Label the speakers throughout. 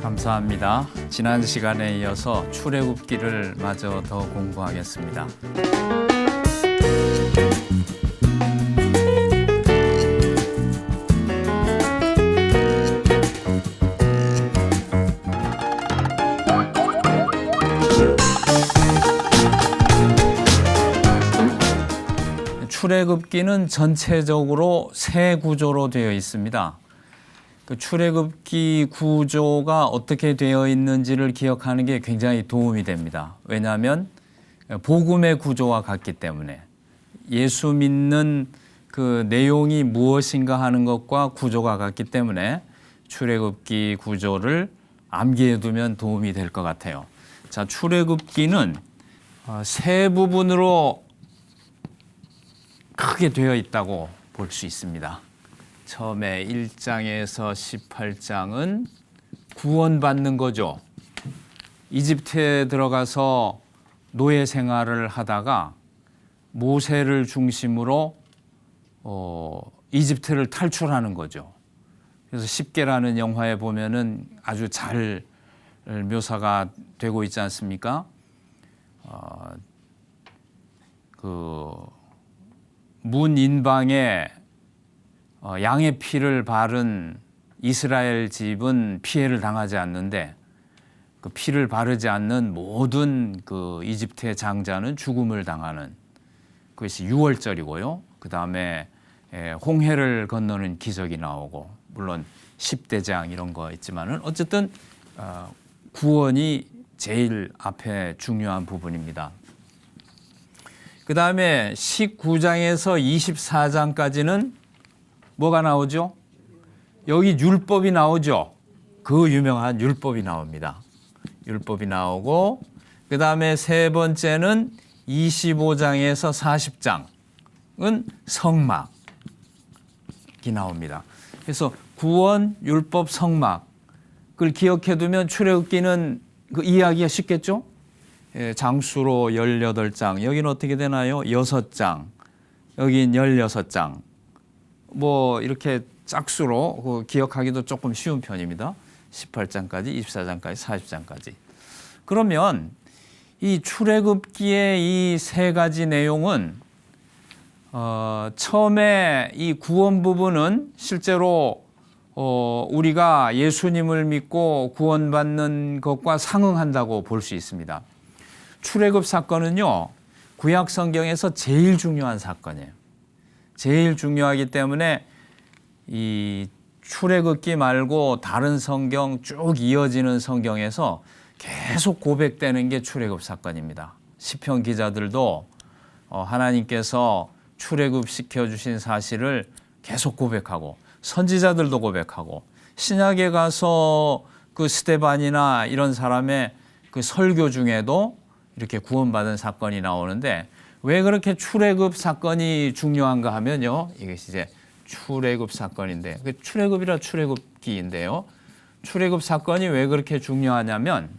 Speaker 1: 감사합니다. 지난 시간에 이어서 출애굽기를 마저 더 공부하겠습니다. 출애굽기는 전체적으로 세 구조로 되어 있습니다. 그 출애굽기 구조가 어떻게 되어 있는지를 기억하는 게 굉장히 도움이 됩니다. 왜냐하면 복음의 구조와 같기 때문에 예수 믿는 그 내용이 무엇인가 하는 것과 구조가 같기 때문에 출애굽기 구조를 암기해 두면 도움이 될 것 같아요. 자, 출애굽기는 세 부분으로 크게 되어 있다고 볼 수 있습니다. 처음에 1장에서 18장은 구원받는 거죠. 이집트에 들어가서 노예 생활을 하다가 모세를 중심으로 이집트를 탈출하는 거죠. 그래서 십계라는 영화에 보면은 아주 잘 묘사가 되고 있지 않습니까? 그 문인방에 양의 피를 바른 이스라엘 집은 피해를 당하지 않는데 그 피를 바르지 않는 모든 그 이집트의 장자는 죽음을 당하는 그것이 6월절이고요. 그 다음에 홍해를 건너는 기적이 나오고 물론 10대장 이런 거 있지만은 어쨌든 구원이 제일 앞에 중요한 부분입니다. 그 다음에 19장에서 24장까지는 뭐가 나오죠? 여기 율법이 나오죠. 그 유명한 율법이 나옵니다. 율법이 나오고 그 다음에 세 번째는 25장에서 40장은 성막이 나옵니다. 그래서 구원, 율법, 성막 그걸 기억해 두면 출애굽기는 그 이해하기가 쉽겠죠? 장수로 18장, 여기는 어떻게 되나요? 6장, 여긴 16장. 뭐 이렇게 짝수로 기억하기도 조금 쉬운 편입니다. 18장까지, 24장까지, 40장까지. 그러면 이 출애굽기의 이 세 가지 내용은 처음에 이 구원 부분은 실제로 우리가 예수님을 믿고 구원받는 것과 상응한다고 볼 수 있습니다. 출애굽 사건은요, 구약 성경에서 제일 중요한 사건이에요. 제일 중요하기 때문에 이 출애굽기 말고 다른 성경 쭉 이어지는 성경에서 계속 고백되는 게 출애굽 사건입니다. 시편 기자들도 하나님께서 출애굽시켜 주신 사실을 계속 고백하고 선지자들도 고백하고 신약에 가서 그 스데반이나 이런 사람의 그 설교 중에도 이렇게 구원받은 사건이 나오는데 왜 그렇게 출애굽 사건이 중요한가 하면요. 이것이 이제 출애굽 사건인데 출애굽이라 출애굽기인데요. 출애굽 사건이 왜 그렇게 중요하냐면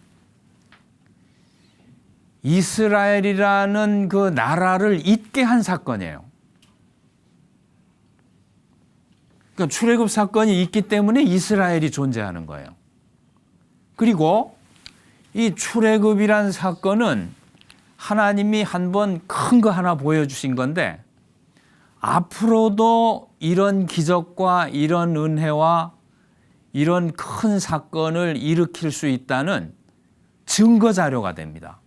Speaker 1: 이스라엘이라는 그 나라를 잊게 한 사건이에요. 그러니까 출애굽 사건이 있기 때문에 이스라엘이 존재하는 거예요. 그리고 이 출애굽이란 사건은 하나님이 한번 큰 거 하나 보여주신 건데 앞으로도 이런 기적과 이런 은혜와 이런 큰 사건을 일으킬 수 있다는 증거 자료가 됩니다.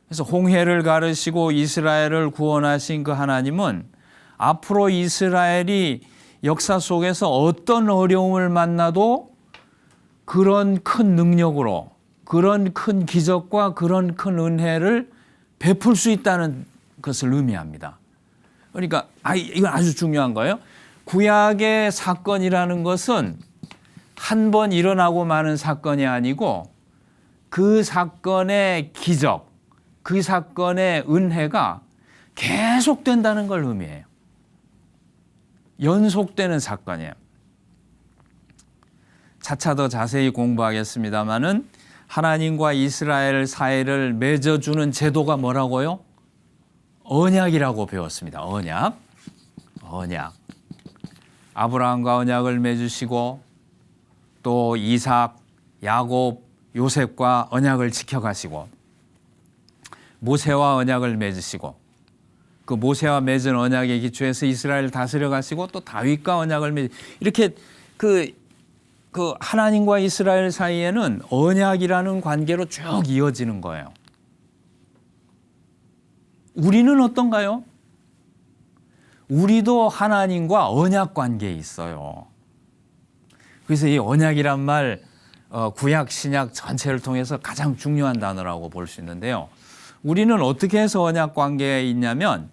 Speaker 1: 그래서 홍해를 가르시고 이스라엘을 구원하신 그 하나님은 앞으로 이스라엘이 역사 속에서 어떤 어려움을 만나도 그런 큰 능력으로 그런 큰 기적과 그런 큰 은혜를 베풀 수 있다는 것을 의미합니다. 그러니까 이건 아주 중요한 거예요. 구약의 사건이라는 것은 한 번 일어나고 마는 사건이 아니고 그 사건의 기적, 그 사건의 은혜가 계속된다는 걸 의미해요. 연속되는 사건이에요. 차차 더 자세히 공부하겠습니다마는 하나님과 이스라엘 사이를 맺어주는 제도가 뭐라고요? 언약이라고 배웠습니다. 언약. 아브라함과 언약을 맺으시고 또 이삭, 야곱, 요셉과 언약을 지켜가시고 모세와 언약을 맺으시고 그 모세와 맺은 언약의 기초에서 이스라엘을 다스려 가시고 또 다윗과 언약을 이렇게 그 하나님과 이스라엘 사이에는 언약이라는 관계로 쭉 이어지는 거예요. 우리는 어떤가요? 우리도 하나님과 언약 관계에 있어요. 그래서 이 언약이란 말 구약 신약 전체를 통해서 가장 중요한 단어라고 볼 수 있는데요. 우리는 어떻게 해서 언약 관계에 있냐면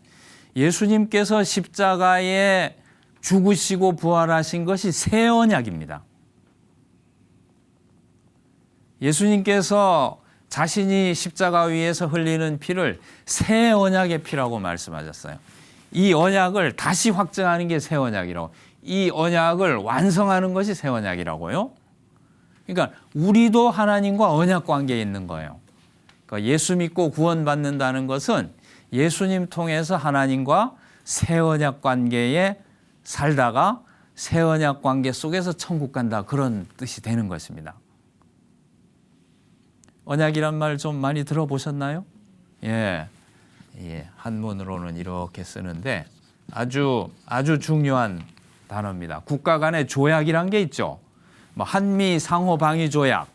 Speaker 1: 예수님께서 십자가에 죽으시고 부활하신 것이 새 언약입니다. 예수님께서 자신이 십자가 위에서 흘리는 피를 새 언약의 피라고 말씀하셨어요. 이 언약을 다시 확증하는 게 새 언약이라고. 이 언약을 완성하는 것이 새 언약이라고요. 그러니까 우리도 하나님과 언약 관계에 있는 거예요. 그러니까 예수 믿고 구원받는다는 것은 예수님 통해서 하나님과 새 언약 관계에 살다가 새 언약 관계 속에서 천국 간다, 그런 뜻이 되는 것입니다. 언약이란 말 좀 많이 들어보셨나요? 예, 한문으로는 이렇게 쓰는데 아주 중요한 단어입니다. 국가 간의 조약이란 게 있죠. 뭐 한미 상호 방위 조약,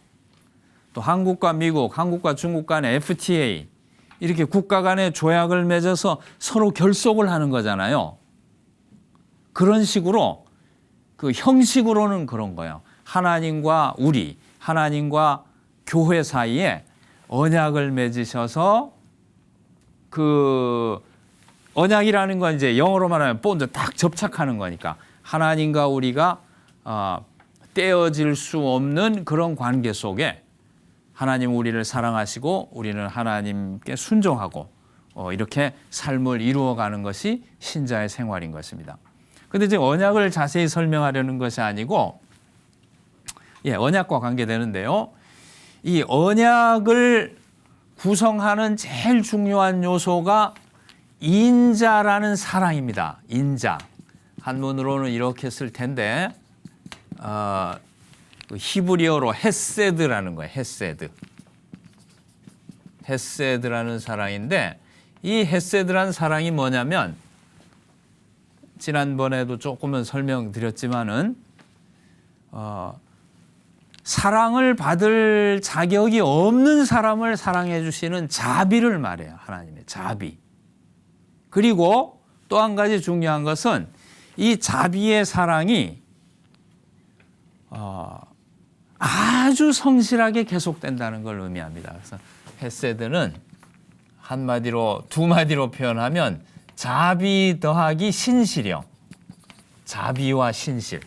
Speaker 1: 또 한국과 미국, 한국과 중국 간의 FTA, 이렇게 국가 간의 조약을 맺어서 서로 결속을 하는 거잖아요. 그런 식으로 그 형식으로는 그런 거예요. 하나님과 우리, 하나님과 교회 사이에 언약을 맺으셔서 그 언약이라는 건 이제 영어로 말하면 본드 딱 접착하는 거니까 하나님과 우리가 떼어질 수 없는 그런 관계 속에 하나님 우리를 사랑하시고 우리는 하나님께 순종하고 이렇게 삶을 이루어가는 것이 신자의 생활인 것입니다. 그런데 이제 언약을 자세히 설명하려는 것이 아니고 언약과 관계되는데요. 이 언약을 구성하는 제일 중요한 요소가 인자라는 사랑입니다. 인자. 한문으로는 이렇게 쓸 텐데 히브리어로 헤세드라는 거예요. 헤세드라는 사랑인데 이 헤세드라는 사랑이 뭐냐면 지난번에도 조금은 설명드렸지만은 사랑을 받을 자격이 없는 사람을 사랑해 주시는 자비를 말해요. 하나님의 자비. 그리고 또 한 가지 중요한 것은 이 자비의 사랑이 아주 성실하게 계속된다는 걸 의미합니다. 그래서 헤세드는 한마디로 두 마디로 표현하면 자비 더하기 신실이요. 자비와 신실.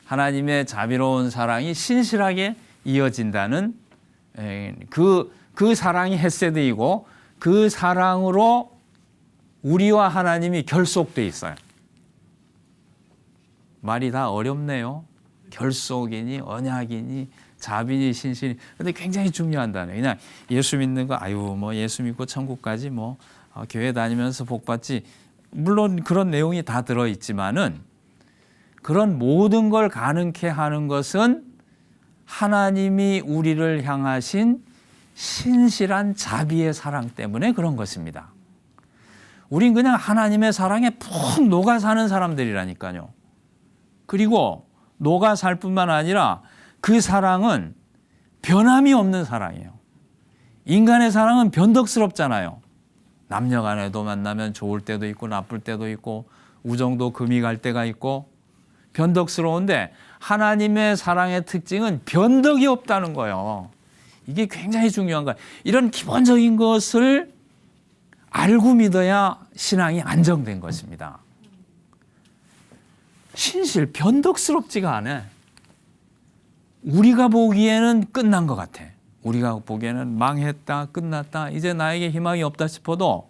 Speaker 1: 하나님의 자비로운 사랑이 신실하게 이어진다는 그 사랑이 헤세드이고 그 사랑으로 우리와 하나님이 결속돼 있어요. 말이 다 어렵네요. 결속이니 언약이니 자비니 신실이. 근데 굉장히 중요한 단어예요. 그냥 예수 믿는 거 예수 믿고 천국 가지 교회 다니면서 복 받지. 물론 그런 내용이 다 들어 있지만은 그런 모든 걸 가능케 하는 것은 하나님이 우리를 향하신 신실한 자비의 사랑 때문에 그런 것입니다. 우린 그냥 하나님의 사랑에 푹 녹아 사는 사람들이라니까요. 그리고 녹아 살 뿐만 아니라 그 사랑은 변함이 없는 사랑이에요. 인간의 사랑은 변덕스럽잖아요. 남녀 간에도 만나면 좋을 때도 있고 나쁠 때도 있고 우정도 금이 갈 때가 있고 변덕스러운데 하나님의 사랑의 특징은 변덕이 없다는 거예요. 이게 굉장히 중요한 거예요. 이런 기본적인 것을 알고 믿어야 신앙이 안정된 것입니다. 신실, 변덕스럽지가 않아. 우리가 보기에는 끝난 것 같아. 우리가 보기에는 망했다, 끝났다, 이제 나에게 희망이 없다 싶어도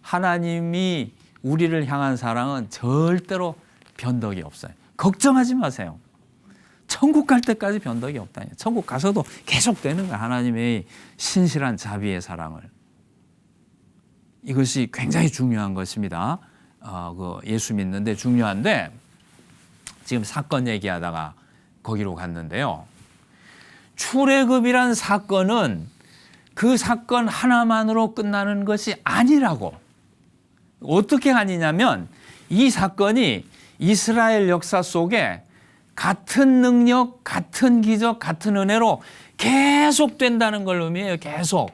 Speaker 1: 하나님이 우리를 향한 사랑은 절대로 변덕이 없어요. 걱정하지 마세요. 천국 갈 때까지 변덕이 없다. 천국 가서도 계속 되는 거야. 하나님의 신실한 자비의 사랑을. 이것이 굉장히 중요한 것입니다. 예수 믿는데 중요한데 지금 사건 얘기하다가 거기로 갔는데요. 출애굽이란 사건은 그 사건 하나만으로 끝나는 것이 아니라고. 어떻게 아니냐면 이 사건이 이스라엘 역사 속에 같은 능력, 같은 기적, 같은 은혜로 계속 된다는 걸 의미해요. 계속.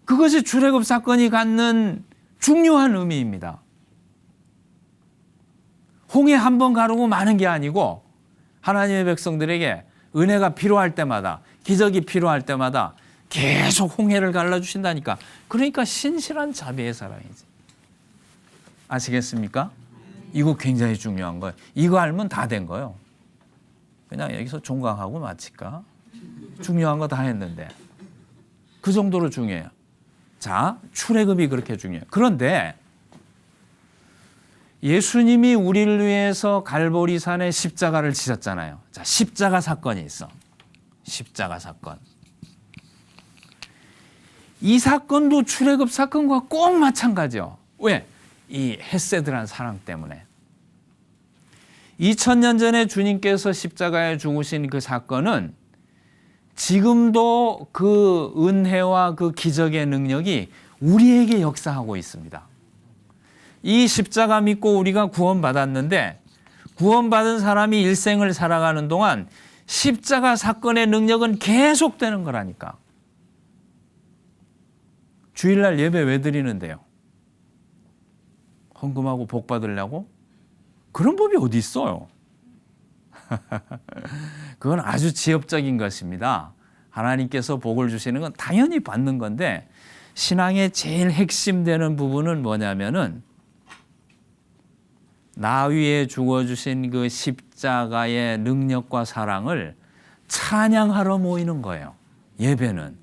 Speaker 1: 그것이 출애굽 사건이 갖는 중요한 의미입니다. 홍해 한 번 가르고 마는 게 아니고 하나님의 백성들에게 은혜가 필요할 때마다, 기적이 필요할 때마다 계속 홍해를 갈라주신다니까. 그러니까 신실한 자비의 사랑이지. 아시겠습니까? 이거 굉장히 중요한 거예요. 이거 알면 다 된 거예요. 그냥 여기서 종강하고 마칠까? 중요한 거 다 했는데. 그 정도로 중요해요. 자, 출애굽이 그렇게 중요해요. 그런데 예수님이 우리를 위해서 갈보리산에 십자가를 지셨잖아요. 자, 십자가 사건이 있어. 십자가 사건. 이 사건도 출애굽 사건과 꼭 마찬가지요. 왜? 이 헤세드란 사랑 때문에. 2000년 전에 주님께서 십자가에 죽으신 그 사건은 지금도 그 은혜와 그 기적의 능력이 우리에게 역사하고 있습니다. 이 십자가 믿고 우리가 구원받았는데 구원받은 사람이 일생을 살아가는 동안 십자가 사건의 능력은 계속되는 거라니까. 주일날 예배 왜 드리는데요? 헌금하고 복 받으려고? 그런 법이 어디 있어요? 그건 아주 지엽적인 것입니다. 하나님께서 복을 주시는 건 당연히 받는 건데 신앙의 제일 핵심되는 부분은 뭐냐면은 나 위에 죽어주신 그 십자가의 능력과 사랑을 찬양하러 모이는 거예요. 예배는.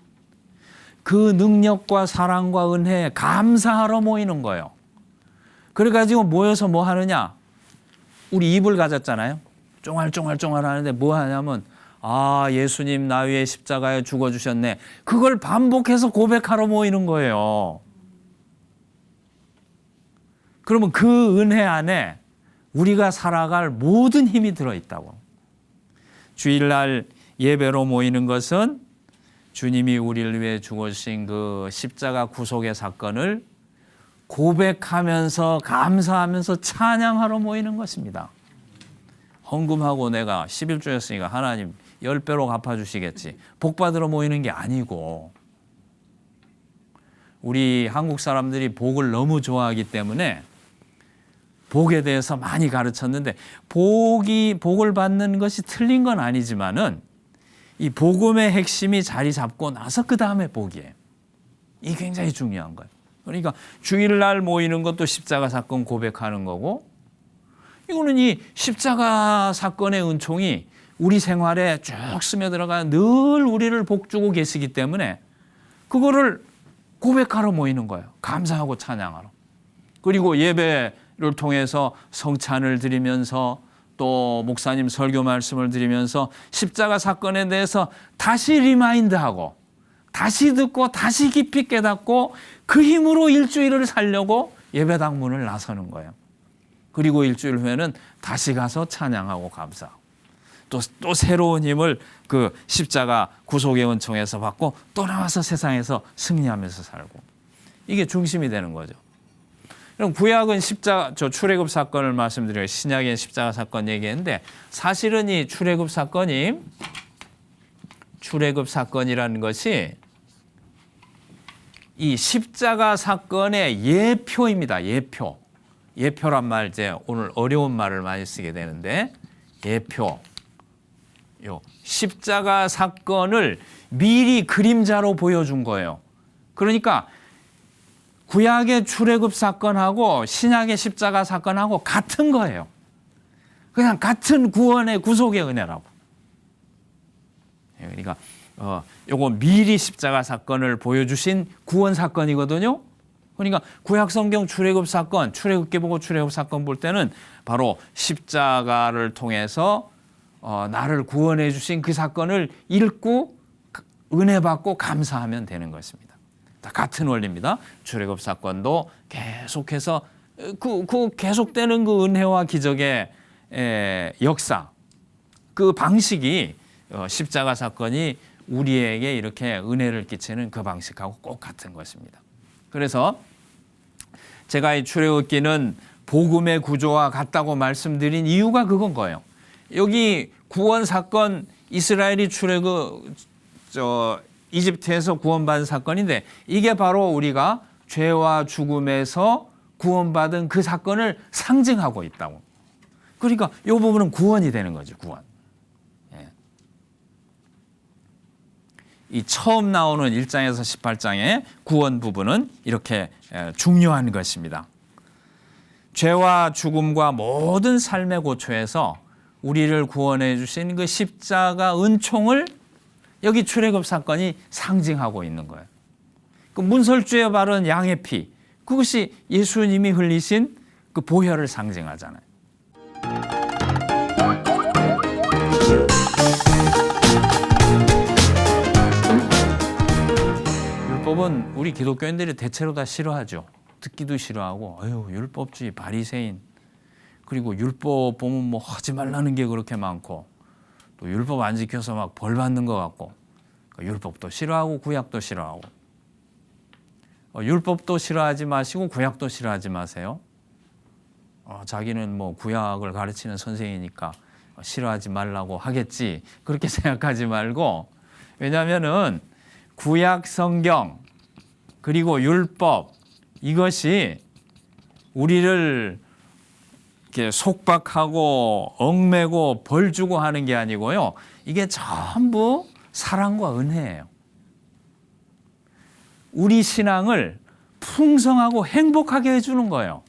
Speaker 1: 그 능력과 사랑과 은혜에 감사하러 모이는 거예요. 그래가지고 모여서 뭐 하느냐? 우리 이불 가졌잖아요. 쫑알쫑알쫑알 하는데 뭐 하냐면 아, 예수님 나 위에 십자가에 죽어주셨네. 그걸 반복해서 고백하러 모이는 거예요. 그러면 그 은혜 안에 우리가 살아갈 모든 힘이 들어있다고. 주일날 예배로 모이는 것은 주님이 우리를 위해 죽으신 그 십자가 구속의 사건을 고백하면서 감사하면서 찬양하러 모이는 것입니다. 헌금하고 내가 11조였으니까 하나님 10배로 갚아주시겠지. 복 받으러 모이는 게 아니고 우리 한국 사람들이 복을 너무 좋아하기 때문에 복에 대해서 많이 가르쳤는데 복을 받는 것이 틀린 건 아니지만은 이 복음의 핵심이 자리 잡고 나서 그 다음에 복이에요. 이게 굉장히 중요한 거예요. 그러니까 주일날 모이는 것도 십자가 사건 고백하는 거고 이거는 이 십자가 사건의 은총이 우리 생활에 쭉 스며들어가 늘 우리를 복주고 계시기 때문에 그거를 고백하러 모이는 거예요. 감사하고 찬양하러. 그리고 예배를 통해서 성찬을 드리면서 또 목사님 설교 말씀을 드리면서 십자가 사건에 대해서 다시 리마인드하고 다시 듣고 다시 깊이 깨닫고 그 힘으로 일주일을 살려고 예배당 문을 나서는 거예요. 그리고 일주일 후에는 다시 가서 찬양하고 감사하고 또 새로운 힘을 그 십자가 구속의 은총에서 받고 또 나와서 세상에서 승리하면서 살고 이게 중심이 되는 거죠. 그럼 구약은 출애굽 사건을 말씀드려요. 신약엔 십자가 사건 얘기했는데 사실은 이 출애굽 사건이라는 것이 이 십자가 사건의 예표입니다. 예표란 말 이제 오늘 어려운 말을 많이 쓰게 되는데 예표. 요 십자가 사건을 미리 그림자로 보여준 거예요. 그러니까 구약의 출애굽 사건하고 신약의 십자가 사건하고 같은 거예요. 그냥 같은 구원의 구속의 은혜라고. 그러니까 요거 미리 십자가 사건을 보여주신 구원 사건이거든요. 그러니까 구약 성경 출애굽 사건, 출애굽기 보고 출애굽 사건 볼 때는 바로 십자가를 통해서 나를 구원해 주신 그 사건을 읽고 은혜 받고 감사하면 되는 것입니다. 다 같은 원리입니다. 출애굽 사건도 계속해서 그 계속되는 그 은혜와 기적의 역사, 그 방식이 십자가 사건이 우리에게 이렇게 은혜를 끼치는 그 방식하고 꼭 같은 것입니다. 그래서 제가 이 출애굽기는 복음의 구조와 같다고 말씀드린 이유가 그건 거예요. 여기 구원 사건, 이스라엘이 이집트에서 구원받은 사건인데 이게 바로 우리가 죄와 죽음에서 구원받은 그 사건을 상징하고 있다고. 그러니까 이 부분은 구원이 되는 거죠. 구원. 이 처음 나오는 1장에서 18장의 구원 부분은 이렇게 중요한 것입니다. 죄와 죽음과 모든 삶의 고초에서 우리를 구원해 주신 그 십자가 은총을 여기 출애굽 사건이 상징하고 있는 거예요. 그 문설주에 바른 양의 피, 그것이 예수님이 흘리신 그 보혈을 상징하잖아요. 율법은 우리 기독교인들이 대체로 다 싫어하죠. 듣기도 싫어하고, 율법주의, 바리새인, 그리고 율법 보면 뭐 하지 말라는 게 그렇게 많고, 또 율법 안 지켜서 막 벌 받는 것 같고, 율법도 싫어하고 구약도 싫어하고, 율법도 싫어하지 마시고 구약도 싫어하지 마세요. 자기는 뭐 구약을 가르치는 선생이니까 싫어하지 말라고 하겠지, 그렇게 생각하지 말고, 왜냐하면은 구약 성경 그리고 율법, 이것이 우리를 이렇게 속박하고 얽매고 벌 주고 하는 게 아니고요. 이게 전부 사랑과 은혜예요. 우리 신앙을 풍성하고 행복하게 해주는 거예요.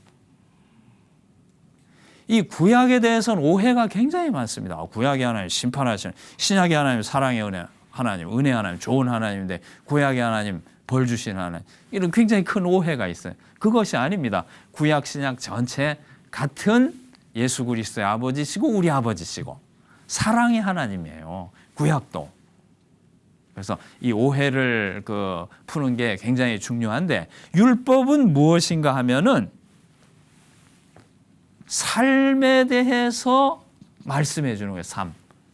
Speaker 1: 이 구약에 대해서는 오해가 굉장히 많습니다. 구약의 하나님 심판하시는, 신약의 하나님 사랑의 은혜 하나님, 은혜 하나님, 좋은 하나님인데 구약의 하나님 벌 주신 하나님, 이런 굉장히 큰 오해가 있어요. 그것이 아닙니다. 구약 신약 전체 같은 예수 그리스도의 아버지시고 우리 아버지시고 사랑의 하나님이에요. 구약도. 그래서 이 오해를 푸는 게 굉장히 중요한데, 율법은 무엇인가 하면은 삶에 대해서 말씀해 주는 거예요.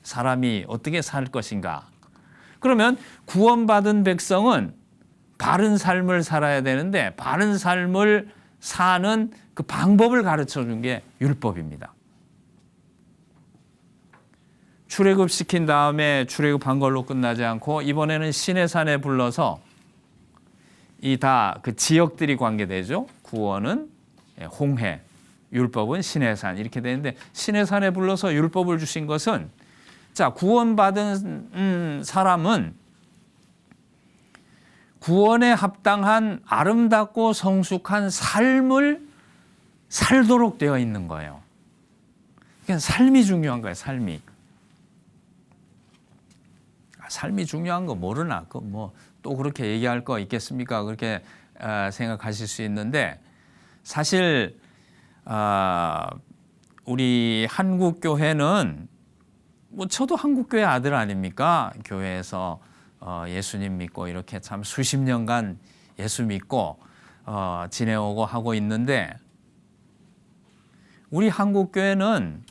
Speaker 1: 사람이 어떻게 살 것인가. 그러면 구원받은 백성은 바른 삶을 살아야 되는데, 바른 삶을 사는 그 방법을 가르쳐 준 게 율법입니다. 출애굽 시킨 다음에 출애굽한 걸로 끝나지 않고 이번에는 시내산에 불러서 이 다 그 지역들이 관계되죠. 구원은 홍해, 율법은 시내산, 이렇게 되는데 시내산에 불러서 율법을 주신 것은, 자, 구원받은 사람은 구원에 합당한 아름답고 성숙한 삶을 살도록 되어 있는 거예요. 그러니까 삶이 중요한 거예요. 삶이 중요한 거 모르나? 뭐 또 그렇게 얘기할 거 있겠습니까? 그렇게 생각하실 수 있는데, 사실 우리 한국 교회는, 뭐 저도 한국 교회 아들 아닙니까? 교회에서 예수님 믿고 이렇게 참 수십 년간 예수 믿고 지내오고 하고 있는데, 우리 한국 교회는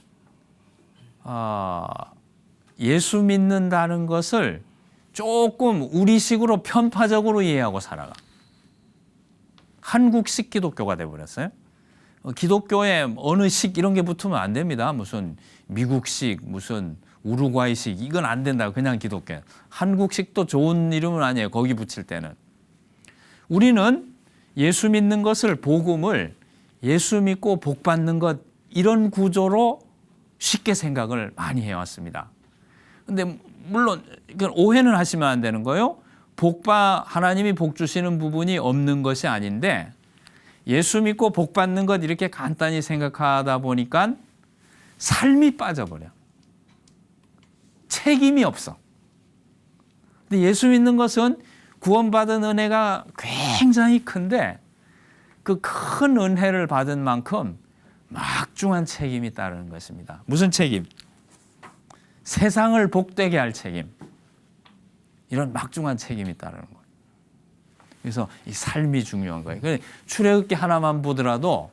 Speaker 1: 예수 믿는다는 것을 조금 우리식으로 편파적으로 이해하고 살아가. 한국식 기독교가 돼버렸어요. 기독교에 어느 식 이런 게 붙으면 안 됩니다. 무슨 미국식, 무슨 우루과이식, 이건 안 된다. 그냥 기독교. 한국식도 좋은 이름은 아니에요. 거기 붙일 때는. 우리는 예수 믿는 것을, 복음을 예수 믿고 복 받는 것, 이런 구조로 쉽게 생각을 많이 해왔습니다. 근데 물론 이건 오해는 하시면 안 되는 거예요. 하나님이 복 주시는 부분이 없는 것이 아닌데, 예수 믿고 복 받는 것 이렇게 간단히 생각하다 보니까 삶이 빠져버려. 책임이 없어. 근데 예수 믿는 것은 구원받은 은혜가 굉장히 큰데 그 큰 은혜를 받은 만큼 막중한 책임이 따르는 것입니다. 무슨 책임? 세상을 복되게 할 책임. 이런 막중한 책임이 따르는 거예요. 그래서 이 삶이 중요한 거예요. 출애굽기 하나만 보더라도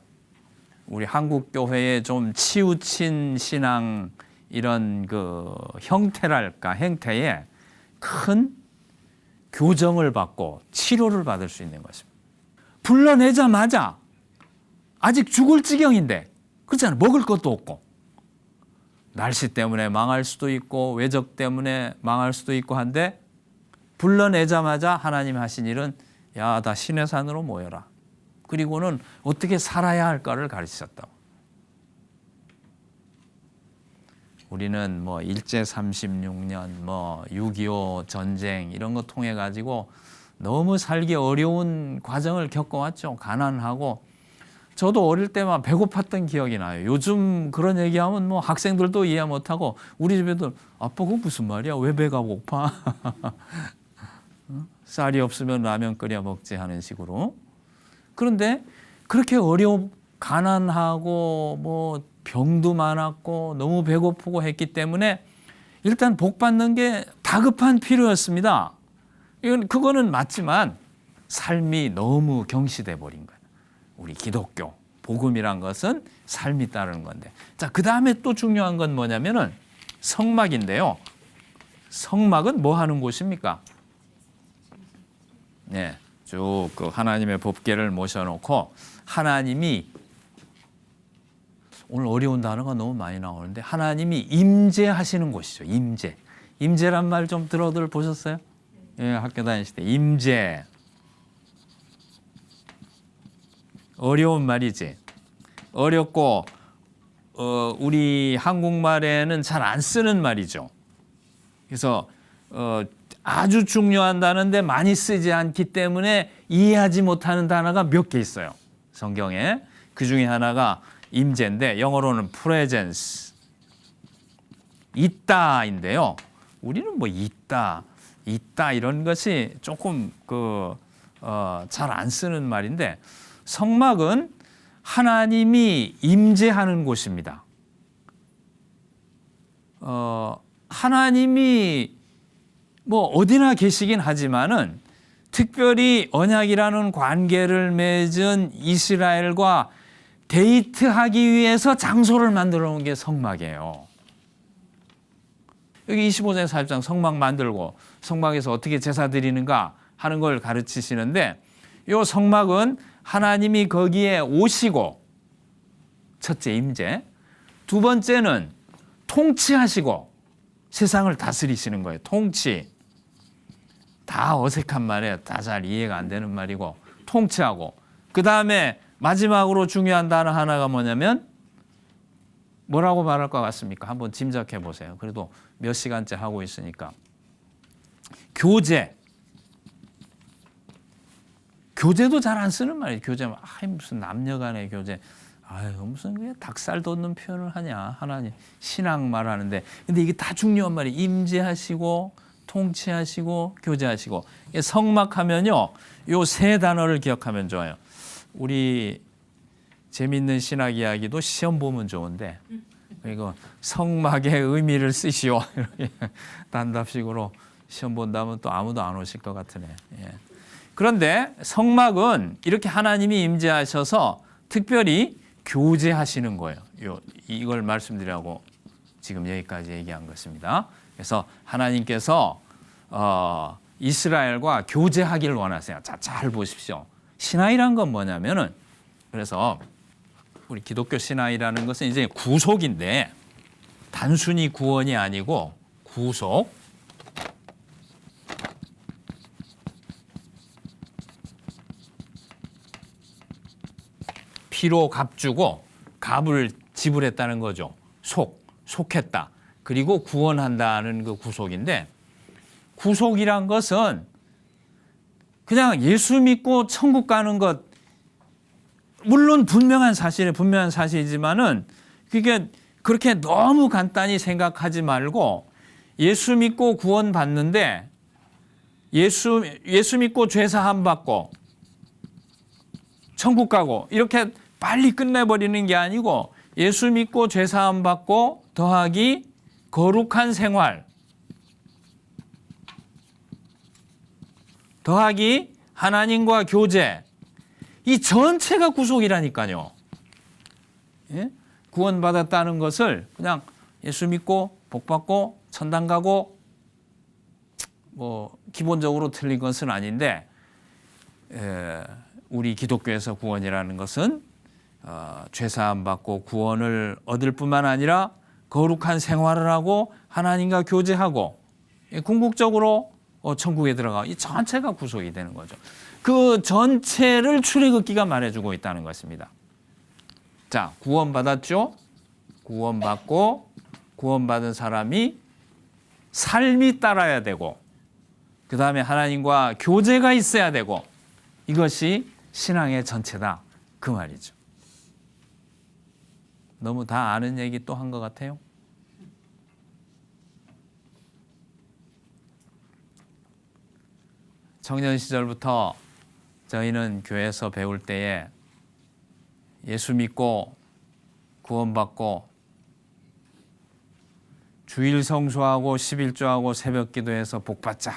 Speaker 1: 우리 한국 교회의 좀 치우친 신앙 이런 그 형태랄까 행태에 큰 교정을 받고 치료를 받을 수 있는 것입니다. 불러내자마자 아직 죽을 지경인데 그렇잖아요. 먹을 것도 없고 날씨 때문에 망할 수도 있고 외적 때문에 망할 수도 있고 한데 불러내자마자 하나님이 하신 일은 야, 다 시내산으로 모여라. 그리고는 어떻게 살아야 할까를 가르치셨다고. 우리는 뭐 일제 36년, 뭐 6.25 전쟁 이런 거 통해 가지고 너무 살기 어려운 과정을 겪어왔죠. 가난하고 저도 어릴 때만 배고팠던 기억이 나요. 요즘 그런 얘기하면 뭐 학생들도 이해 못하고 우리 집에도 아빠 그거 무슨 말이야? 왜 배가 고파? 쌀이 없으면 라면 끓여 먹지 하는 식으로. 그런데 그렇게 가난하고 뭐 병도 많았고 너무 배고프고 했기 때문에 일단 복 받는 게 다급한 필요였습니다. 그거는 맞지만 삶이 너무 경시돼 버린 거예요. 우리 기독교 복음이란 것은 삶이 따르는 건데. 자, 그 다음에 또 중요한 건 뭐냐면은 성막인데요. 성막은 뭐 하는 곳입니까? 네, 쭉 그 하나님의 법궤를 모셔놓고 하나님이 오늘 어려운 단어가 너무 많이 나오는데 하나님이 임재하시는 곳이죠. 임재. 임재란 말 좀 들어들 보셨어요? 예, 학교 다니실 때 임재. 어려운 말이지. 어렵고 우리 한국말에는 잘 안 쓰는 말이죠. 그래서 아주 중요한 단어인데 많이 쓰지 않기 때문에 이해하지 못하는 단어가 몇 개 있어요. 성경에. 그 중에 하나가 임재인데 영어로는 presence. 있다인데요. 우리는 뭐 있다 이런 것이 조금 잘 안 쓰는 말인데 성막은 하나님이 임재하는 곳입니다. 하나님이 뭐 어디나 계시긴 하지만은 특별히 언약이라는 관계를 맺은 이스라엘과 데이트하기 위해서 장소를 만들어 놓은 게 성막이에요. 여기 25장 40장 성막 만들고 성막에서 어떻게 제사 드리는가 하는 걸 가르치시는데 이 성막은 하나님이 거기에 오시고 첫째 임재, 두 번째는 통치하시고 세상을 다스리시는 거예요. 통치. 다 어색한 말이에요. 다 잘 이해가 안 되는 말이고 통치하고 그 다음에 마지막으로 중요한 단어 하나가 뭐냐면 뭐라고 말할 것 같습니까? 한번 짐작해 보세요. 그래도 몇 시간째 하고 있으니까. 교제. 교제도 잘 안 쓰는 말이에요. 교제. 무슨 남녀 간의 교제. 무슨 닭살 돋는 표현을 하냐. 하나님 신앙 말하는데. 근데 이게 다 중요한 말이에요. 임재하시고 통치하시고 교제하시고. 성막하면요. 요 세 단어를 기억하면 좋아요. 우리 재밌는 신학 이야기도 시험 보면 좋은데 그리고 성막의 의미를 쓰시오. 이렇게 단답식으로 시험 본다면 또 아무도 안 오실 것 같으네. 예. 그런데 성막은 이렇게 하나님이 임재하셔서 특별히 교제하시는 거예요. 이걸 말씀드리려고 지금 여기까지 얘기한 것입니다. 그래서 하나님께서 이스라엘과 교제하기를 원하세요. 자, 잘 보십시오. 신앙이란 건 뭐냐면은 그래서 우리 기독교 신앙이라는 것은 이제 구속인데 단순히 구원이 아니고 구속. 피로 값주고 값을 지불했다는 거죠. 속했다. 그리고 구원한다는 그 구속인데 구속이란 것은 그냥 예수 믿고 천국 가는 것 물론 분명한 사실이지만은 그게 그렇게 너무 간단히 생각하지 말고 예수 믿고 구원받는데 예수 믿고 죄 사함 받고 천국 가고 이렇게 빨리 끝내버리는 게 아니고 예수 믿고 죄 사함 받고 더하기 거룩한 생활 더하기 하나님과 교제, 이 전체가 구속이라니까요. 예? 구원받았다는 것을 그냥 예수 믿고 복 받고 천당 가고 뭐 기본적으로 틀린 것은 아닌데, 우리 기독교에서 구원이라는 것은 죄사함 받고 구원을 얻을 뿐만 아니라 거룩한 생활을 하고 하나님과 교제하고 궁극적으로 천국에 들어가, 이 전체가 구속이 되는 거죠. 그 전체를 출애굽기가 말해주고 있다는 것입니다. 자, 구원받았죠? 구원받고 구원받은 사람이 삶이 따라야 되고 그 다음에 하나님과 교제가 있어야 되고, 이것이 신앙의 전체다, 그 말이죠. 너무 다 아는 얘기 또 한 것 같아요. 청년 시절부터 저희는 교회에서 배울 때에 예수 믿고 구원받고 주일 성수하고 11조하고 새벽 기도해서 복 받자.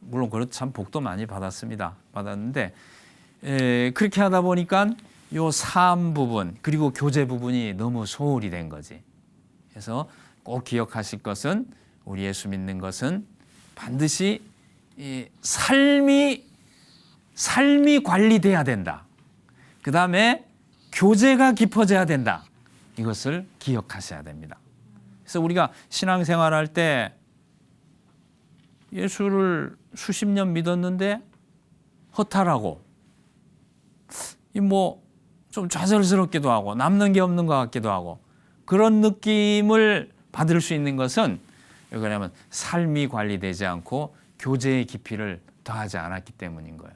Speaker 1: 물론 그렇죠, 참 복도 많이 받았는데 그렇게 하다 보니까 요 삶 부분 그리고 교제 부분이 너무 소홀히 된 거지. 그래서 꼭 기억하실 것은, 우리 예수 믿는 것은 반드시 이 삶이 관리돼야 된다. 그 다음에 교제가 깊어져야 된다. 이것을 기억하셔야 됩니다. 그래서 우리가 신앙생활할 때 예수를 수십 년 믿었는데 허탈하고 뭐 좀 좌절스럽기도 하고 남는 게 없는 것 같기도 하고, 그런 느낌을 받을 수 있는 것은 왜냐하면 삶이 관리되지 않고 교제의 깊이를 더하지 않았기 때문인 거예요.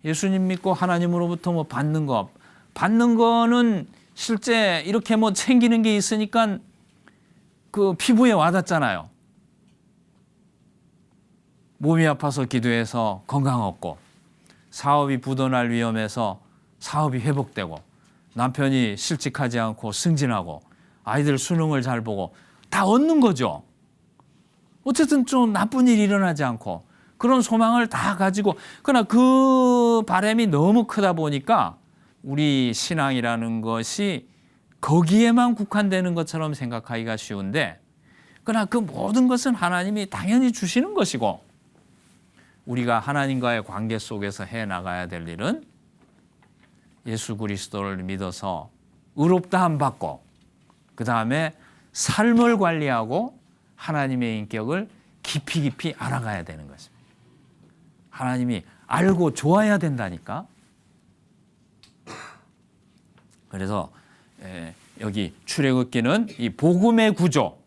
Speaker 1: 예수님 믿고 하나님으로부터 뭐 받는 거는 실제 이렇게 뭐 챙기는 게 있으니까 그 피부에 와닿잖아요. 몸이 아파서 기도해서 건강 얻고, 사업이 부도날 위험해서 사업이 회복되고, 남편이 실직하지 않고 승진하고, 아이들 수능을 잘 보고, 다 얻는 거죠. 어쨌든 좀 나쁜 일이 일어나지 않고 그런 소망을 다 가지고, 그러나 그 바람이 너무 크다 보니까 우리 신앙이라는 것이 거기에만 국한되는 것처럼 생각하기가 쉬운데, 그러나 그 모든 것은 하나님이 당연히 주시는 것이고, 우리가 하나님과의 관계 속에서 해나가야 될 일은 예수 그리스도를 믿어서 의롭다함 받고 그 다음에 삶을 관리하고 하나님의 인격을 깊이 알아가야 되는 것입니다. 하나님이 알고 좋아야 된다니까. 그래서 여기 출애굽기는 이 복음의 구조,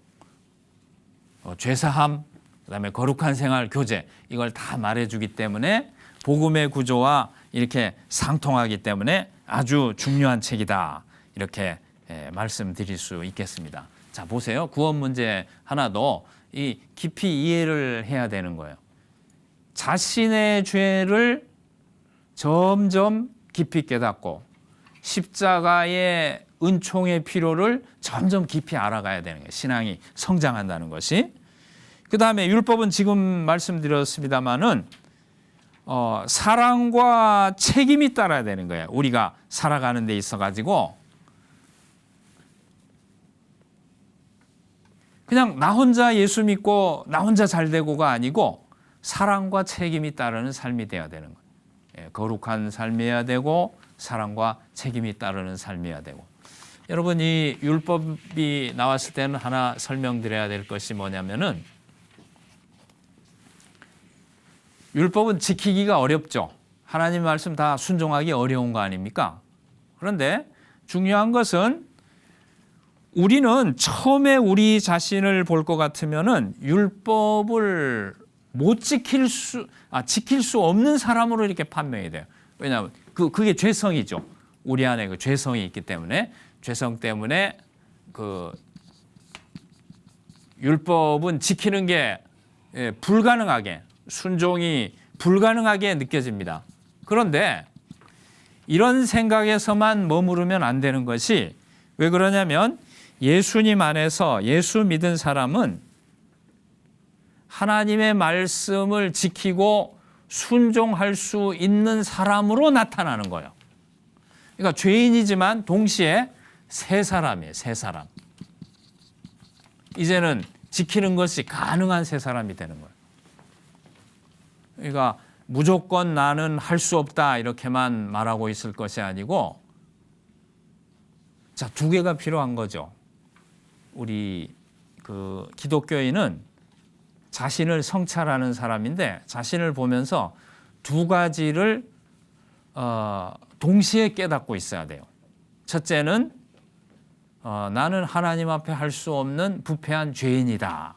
Speaker 1: 죄사함, 그다음에 거룩한 생활, 교제, 이걸 다 말해주기 때문에 복음의 구조와 이렇게 상통하기 때문에 아주 중요한 책이다, 이렇게 말씀드릴 수 있겠습니다. 자, 보세요. 구원 문제 하나도 이 깊이 이해를 해야 되는 거예요. 자신의 죄를 점점 깊이 깨닫고 십자가의 은총의 필요를 점점 깊이 알아가야 되는 거예요. 신앙이 성장한다는 것이. 그 다음에 율법은 지금 말씀드렸습니다마는 사랑과 책임이 따라야 되는 거예요. 우리가 살아가는 데 있어가지고 그냥 나 혼자 예수 믿고 나 혼자 잘 되고가 아니고 사랑과 책임이 따르는 삶이 돼야 되는 거예요. 거룩한 삶이어야 되고 사랑과 책임이 따르는 삶이어야 되고. 여러분, 이 율법이 나왔을 때는 하나 설명드려야 될 것이 뭐냐면은, 율법은 지키기가 어렵죠. 하나님 말씀 다 순종하기 어려운 거 아닙니까? 그런데 중요한 것은 우리는 처음에 우리 자신을 볼 것 같으면은 율법을 못 지킬 수 없는 사람으로 이렇게 판명이 돼요. 왜냐하면 그게 죄성이죠. 우리 안에 그 죄성이 있기 때문에, 죄성 때문에 그 율법은 지키는 게 불가능하게, 순종이 불가능하게 느껴집니다. 그런데 이런 생각에서만 머무르면 안 되는 것이 왜 그러냐면 예수님 안에서 예수 믿은 사람은 하나님의 말씀을 지키고 순종할 수 있는 사람으로 나타나는 거예요. 그러니까 죄인이지만 동시에 새 사람이에요. 새 사람. 이제는 지키는 것이 가능한 새 사람이 되는 거예요. 그러니까 무조건 나는 할 수 없다 이렇게만 말하고 있을 것이 아니고, 자, 두 개가 필요한 거죠. 우리 그 기독교인은 자신을 성찰하는 사람인데 자신을 보면서 두 가지를 동시에 깨닫고 있어야 돼요. 첫째는 나는 하나님 앞에 할 수 없는 부패한 죄인이다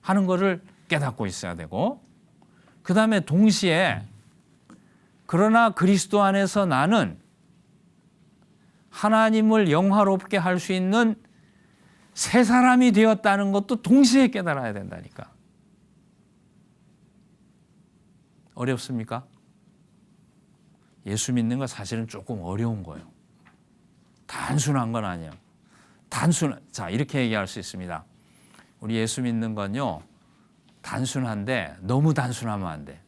Speaker 1: 하는 것을 깨닫고 있어야 되고, 그 다음에 동시에 그러나 그리스도 안에서 나는 하나님을 영화롭게 할 수 있는 새 사람이 되었다는 것도 동시에 깨달아야 된다니까. 어렵습니까? 예수 믿는 거 사실은 조금 어려운 거예요. 단순한 건 아니에요. 자, 이렇게 얘기할 수 있습니다. 우리 예수 믿는 건요, 단순한데 너무 단순하면 안 돼.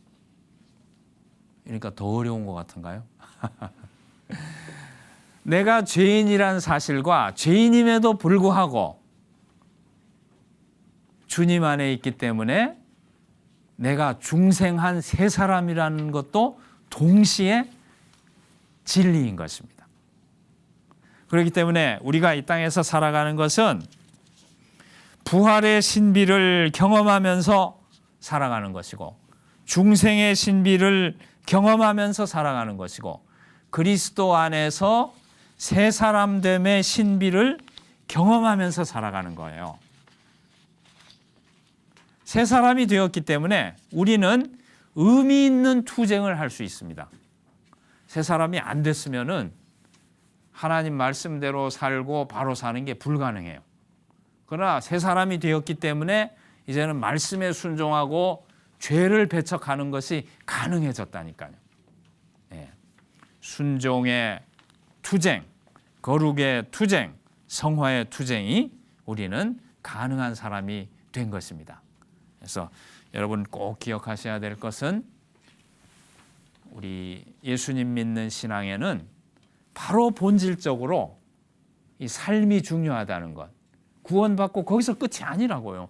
Speaker 1: 그러니까 더 어려운 것 같은가요? 내가 죄인이란 사실과 죄인임에도 불구하고 주님 안에 있기 때문에 내가 중생한 새 사람이라는 것도 동시에 진리인 것입니다. 그렇기 때문에 우리가 이 땅에서 살아가는 것은 부활의 신비를 경험하면서 살아가는 것이고, 중생의 신비를 경험하면서 살아가는 것이고, 그리스도 안에서 새 사람됨의 신비를 경험하면서 살아가는 거예요. 새 사람이 되었기 때문에 우리는 의미 있는 투쟁을 할 수 있습니다. 새 사람이 안 됐으면은 하나님 말씀대로 살고 바로 사는 게 불가능해요. 그러나 새 사람이 되었기 때문에 이제는 말씀에 순종하고 죄를 배척하는 것이 가능해졌다니까요. 예. 순종의 투쟁, 거룩의 투쟁, 성화의 투쟁이 우리는 가능한 사람이 된 것입니다. 그래서 여러분 꼭 기억하셔야 될 것은 우리 예수님 믿는 신앙에는 바로 본질적으로 이 삶이 중요하다는 것. 구원받고 거기서 끝이 아니라고요.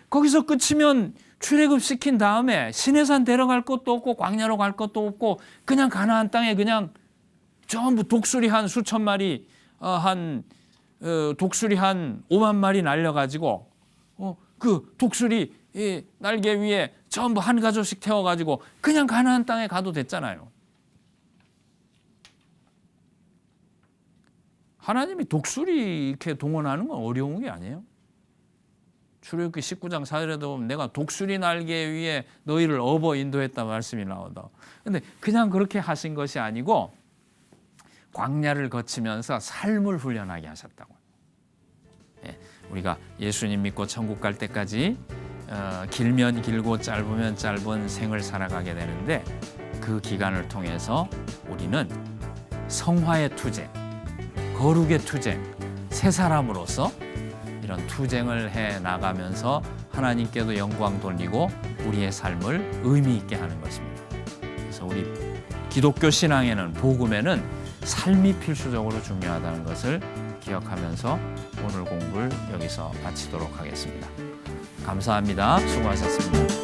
Speaker 1: 거기서 끝이면 출애굽 시킨 다음에 시내산 데려갈 것도 없고 광야로 갈 것도 없고 그냥 가나안 땅에 그냥 전부 독수리 한 수천 마리 독수리 한 5만 마리 날려가지고 그 독수리 날개 위에 전부 한 가족씩 태워가지고 그냥 가나안 땅에 가도 됐잖아요. 하나님이 독수리 이렇게 동원하는 건 어려운 게 아니에요. 출애굽기 19장 4절에도 보면 내가 독수리 날개 위에 너희를 업어 인도했다 말씀이 나오다. 근데 그냥 그렇게 하신 것이 아니고 광야를 거치면서 삶을 훈련하게 하셨다고. 예, 우리가 예수님 믿고 천국 갈 때까지 길면 길고 짧으면 짧은 생을 살아가게 되는데 그 기간을 통해서 우리는 성화의 투쟁, 거룩의 투쟁, 새 사람으로서 이런 투쟁을 해 나가면서 하나님께도 영광 돌리고 우리의 삶을 의미 있게 하는 것입니다. 그래서 우리 기독교 신앙에는, 복음에는 삶이 필수적으로 중요하다는 것을 기억하면서 오늘 공부를 여기서 마치도록 하겠습니다. 감사합니다. 수고하셨습니다.